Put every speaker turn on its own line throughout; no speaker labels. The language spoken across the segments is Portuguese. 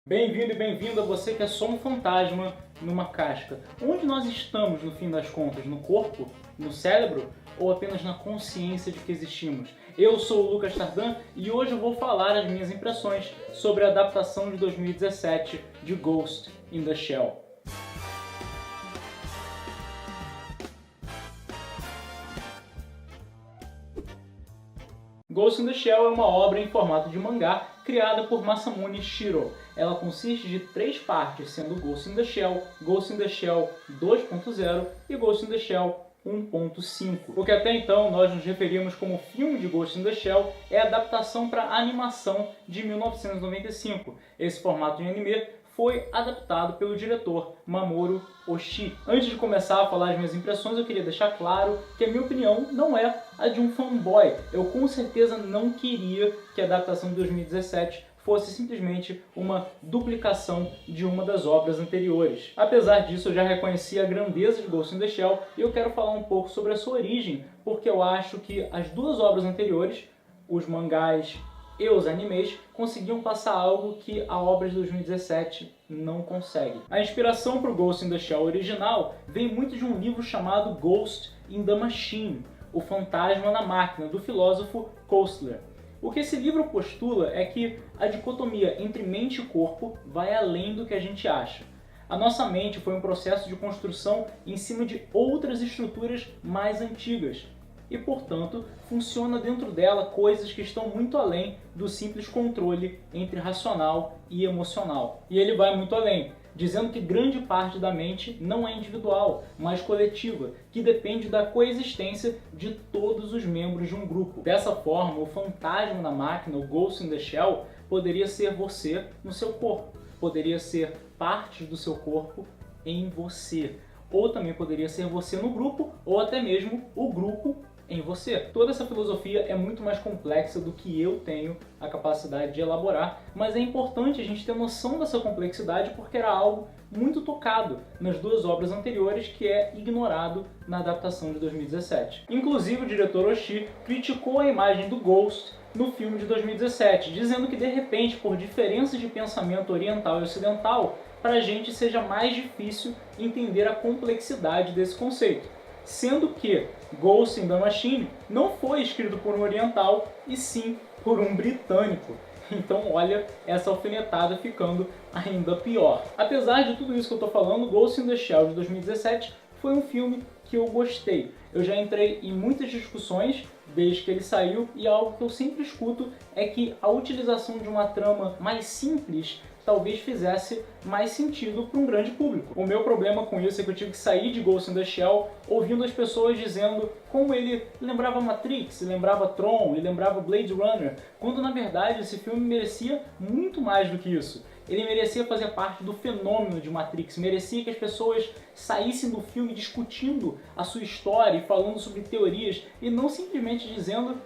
Bem-vindo e bem-vindo a você que é só um fantasma numa casca. Onde nós estamos no fim das contas? No corpo? No cérebro? Ou apenas na consciência de que existimos? Eu sou o Lucas Tardan e hoje eu vou falar as minhas impressões sobre a adaptação de 2017 de Ghost in the Shell. Ghost in the Shell é uma obra em formato de mangá criada por Masamune Shirow. Ela consiste de 3 partes, sendo Ghost in the Shell 2.0 e Ghost in the Shell 1.5. O que até então nós nos referíamos como filme de Ghost in the Shell é a adaptação para animação de 1995. Esse formato de anime foi adaptado pelo diretor Mamoru Oshii. Antes de começar a falar as minhas impressões, eu queria deixar claro que a minha opinião não é a de um fanboy. Eu com certeza não queria que a adaptação de 2017 fosse simplesmente uma duplicação de uma das obras anteriores. Apesar disso, eu já reconheci a grandeza de Ghost in the Shell e eu quero falar um pouco sobre a sua origem, porque eu acho que as duas obras anteriores, os mangás e os animes, conseguiam passar algo que a obra de 2017 não consegue. A inspiração para o Ghost in the Shell original vem muito de um livro chamado Ghost in the Machine, O Fantasma na Máquina, do filósofo Koestler. O que esse livro postula é que a dicotomia entre mente e corpo vai além do que a gente acha. A nossa mente foi um processo de construção em cima de outras estruturas mais antigas, e, portanto, funciona dentro dela coisas que estão muito além do simples controle entre racional e emocional. E ele vai muito além, dizendo que grande parte da mente não é individual, mas coletiva, que depende da coexistência de todos os membros de um grupo. Dessa forma, o fantasma na máquina, o Ghost in the Shell, poderia ser você no seu corpo, poderia ser partes do seu corpo em você, ou também poderia ser você no grupo, ou até mesmo o grupo em você. Toda essa filosofia é muito mais complexa do que eu tenho a capacidade de elaborar, mas é importante a gente ter noção dessa complexidade porque era algo muito tocado nas duas obras anteriores que é ignorado na adaptação de 2017. Inclusive, o diretor Oshii criticou a imagem do Ghost no filme de 2017, dizendo que de repente, por diferenças de pensamento oriental e ocidental, para a gente seja mais difícil entender a complexidade desse conceito. Sendo que Ghost in the Machine não foi escrito por um oriental, e sim por um britânico. Então olha essa alfinetada ficando ainda pior. Apesar de tudo isso que eu estou falando, Ghost in the Shell de 2017 foi um filme que eu gostei. Eu já entrei em muitas discussões desde que ele saiu, e algo que eu sempre escuto é que a utilização de uma trama mais simples talvez fizesse mais sentido para um grande público. O meu problema com isso é que eu tive que sair de Ghost in the Shell ouvindo as pessoas dizendo como ele lembrava Matrix, lembrava Tron e lembrava Blade Runner, quando na verdade esse filme merecia muito mais do que isso. Ele merecia fazer parte do fenômeno de Matrix, merecia que as pessoas saíssem do filme discutindo a sua história e falando sobre teorias e não simplesmente dizendo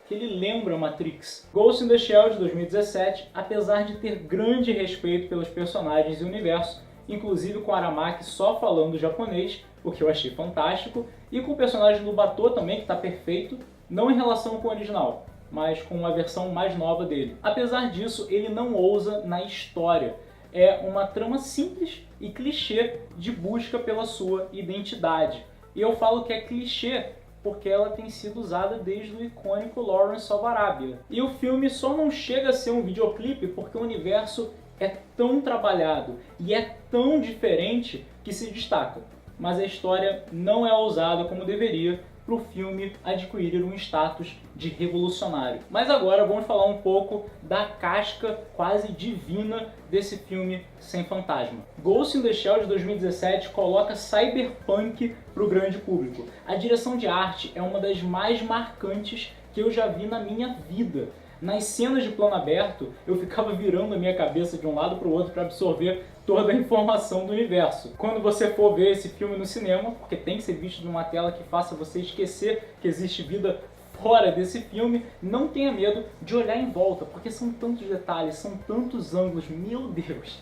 que ele lembra Matrix. Ghost in the Shell de 2017, apesar de ter grande respeito pelos personagens e universo, inclusive com Aramaki só falando japonês, o que eu achei fantástico, e com o personagem do Batou também, que está perfeito, não em relação com o original, mas com uma versão mais nova dele. Apesar disso, ele não ousa na história. É uma trama simples e clichê de busca pela sua identidade. E eu falo que é clichê porque ela tem sido usada desde o icônico Lawrence of Arabia. E o filme só não chega a ser um videoclipe porque o universo é tão trabalhado e é tão diferente que se destaca. Mas a história não é ousada como deveria para o filme adquirir um status de revolucionário. Mas agora vamos falar um pouco da casca quase divina desse filme sem fantasma. Ghost in the Shell de 2017 coloca cyberpunk para o grande público. A direção de arte é uma das mais marcantes que eu já vi na minha vida. Nas cenas de plano aberto, eu ficava virando a minha cabeça de um lado para o outro para absorver toda a informação do universo. Quando você for ver esse filme no cinema, porque tem que ser visto numa tela que faça você esquecer que existe vida fora desse filme, não tenha medo de olhar em volta, porque são tantos detalhes, são tantos ângulos, meu Deus!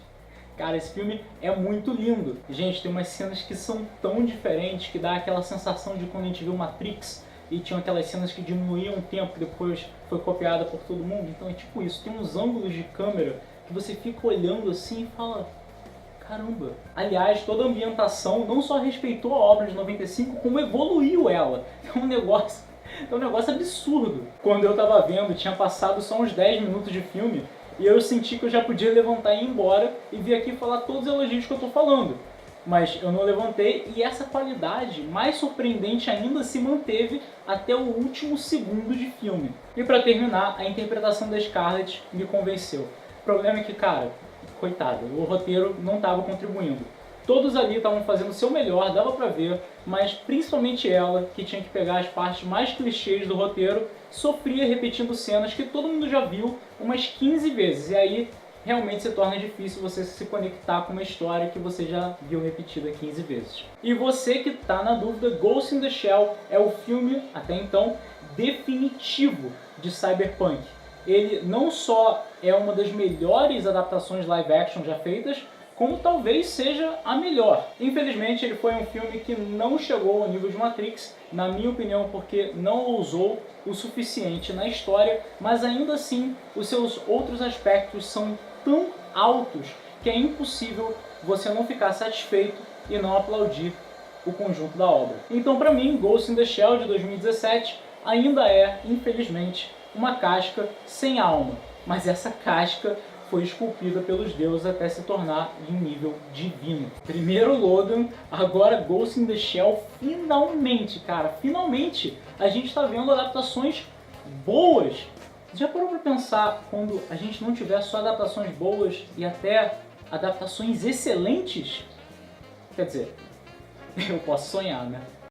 Cara, esse filme é muito lindo. Gente, tem umas cenas que são tão diferentes que dá aquela sensação de quando a gente viu Matrix, e tinham aquelas cenas que diminuíam o tempo, depois foi copiada por todo mundo. Então é tipo isso, tem uns ângulos de câmera que você fica olhando assim e fala, caramba. Aliás, toda a ambientação não só respeitou a obra de 95, como evoluiu ela. É um negócio absurdo. Quando eu tava vendo, tinha passado só uns 10 minutos de filme, e eu senti que eu já podia levantar e ir embora e vir aqui falar todos os elogios que eu tô falando. Mas eu não levantei, e essa qualidade, mais surpreendente ainda, se manteve até o último segundo de filme. E pra terminar, a interpretação da Scarlett me convenceu. O problema é que, cara, coitada, o roteiro não estava contribuindo. Todos ali estavam fazendo o seu melhor, dava pra ver, mas principalmente ela, que tinha que pegar as partes mais clichês do roteiro, sofria repetindo cenas que todo mundo já viu umas 15 vezes. E aí realmente se torna difícil você se conectar com uma história que você já viu repetida 15 vezes. E você que está na dúvida, Ghost in the Shell é o filme, até então, definitivo de Cyberpunk. Ele não só é uma das melhores adaptações live action já feitas, como talvez seja a melhor. Infelizmente ele foi um filme que não chegou ao nível de Matrix, na minha opinião, porque não ousou o suficiente na história, mas ainda assim os seus outros aspectos são tão altos que é impossível você não ficar satisfeito e não aplaudir o conjunto da obra. Então, para mim, Ghost in the Shell de 2017 ainda é, infelizmente, uma casca sem alma, mas essa casca foi esculpida pelos deuses até se tornar de nível divino. Primeiro Logan, agora Ghost in the Shell, finalmente, cara, finalmente a gente está vendo adaptações boas. Já parou para pensar quando a gente não tiver só adaptações boas e até adaptações excelentes? Quer dizer, eu posso sonhar, né?